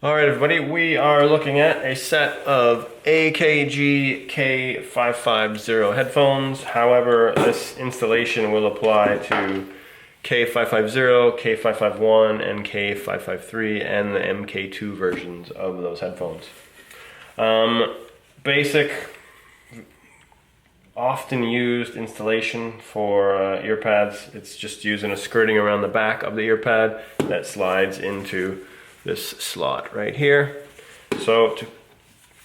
Alright everybody, we are looking at a set of AKG K550 headphones. However, this installation will apply to K550, K551, and K553, and the MKII versions of those headphones. Basic, often used installation for ear pads. It's just using a skirting around the back of the ear pad that slides into this slot right here. So to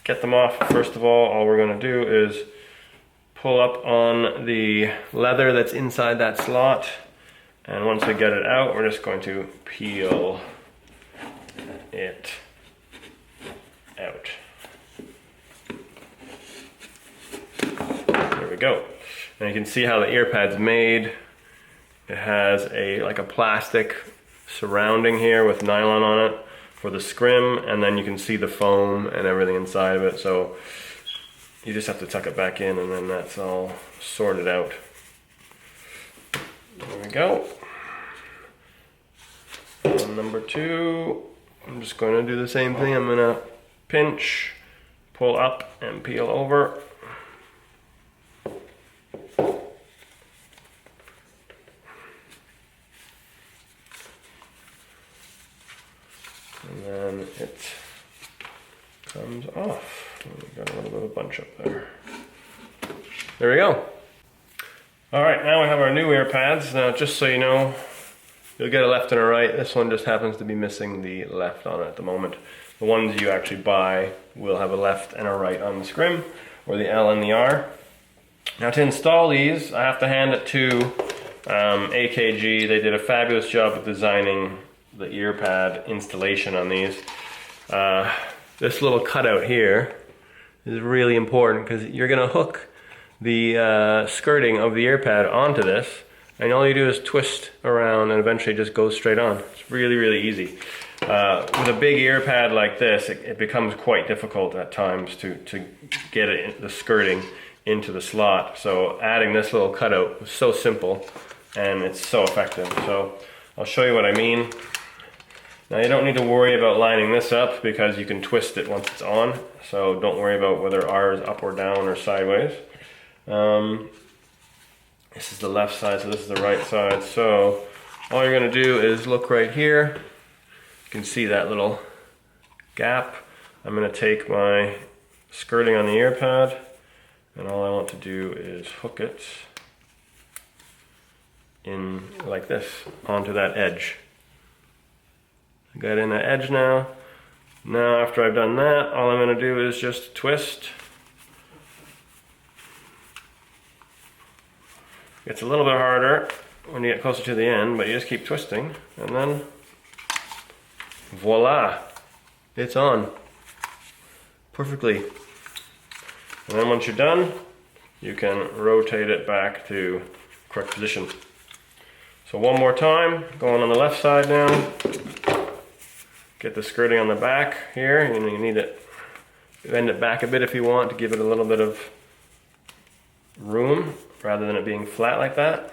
get them off, first of all we're going to do is pull up on the leather that's inside that slot, and once we get it out, we're just going to peel it out. There we go. And you can see how the ear pad's made. It has like a plastic surrounding here with nylon on it for the scrim, and then you can see the foam and everything inside of it, so you just have to tuck it back in and then that's all sorted out. There we go. And number two, I'm just going to do the same thing. I'm going to pinch, pull up, and peel over. And then it comes off. We've got a little bit of a bunch up there. There we go. Alright, now we have our new ear pads. Now, just so you know, you'll get a left and a right. This one just happens to be missing the left on it at the moment. The ones you actually buy will have a left and a right on the scrim, or the L and the R. Now, to install these, I have to hand it to AKG. They did a fabulous job of designing the ear pad installation on these. This little cutout here is really important because you're going to hook the skirting of the ear pad onto this, and all you do is twist around and eventually just goes straight on. It's really, really easy. With a big ear pad like this, it becomes quite difficult at times to get the skirting into the slot. So adding this little cutout was so simple and it's so effective. So I'll show you what I mean. Now, you don't need to worry about lining this up because you can twist it once it's on, so don't worry about whether R is up or down or sideways. This is the left side, so this is the right side. So all you're going to do is look right here. You can see that little gap. I'm going to take my skirting on the ear pad, and all I want to do is hook it in like this onto that edge. I got in the edge now. Now, after I've done that, all I'm going to do is just twist. It's a little bit harder when you get closer to the end, but you just keep twisting, and then voila, it's on perfectly. And then once you're done, you can rotate it back to correct position. So one more time, going on the left side now. Get the skirting on the back here, and you need it, bend it back a bit if you want to give it a little bit of room rather than it being flat like that.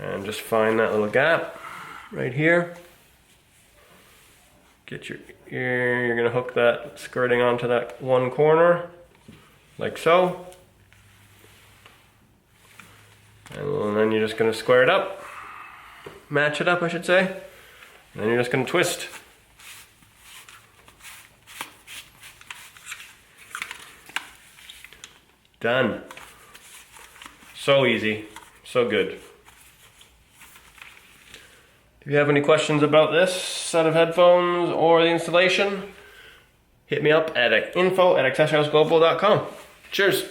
And just find that little gap right here. Get your ear, you're going to hook that skirting onto that one corner, like so. And then you're just going to square it up, match it up I should say. And then you're just going to twist. Done. So easy, so good. If you have any questions about this set of headphones or the installation, hit me up at info@accessorhouseglobal.com. Cheers.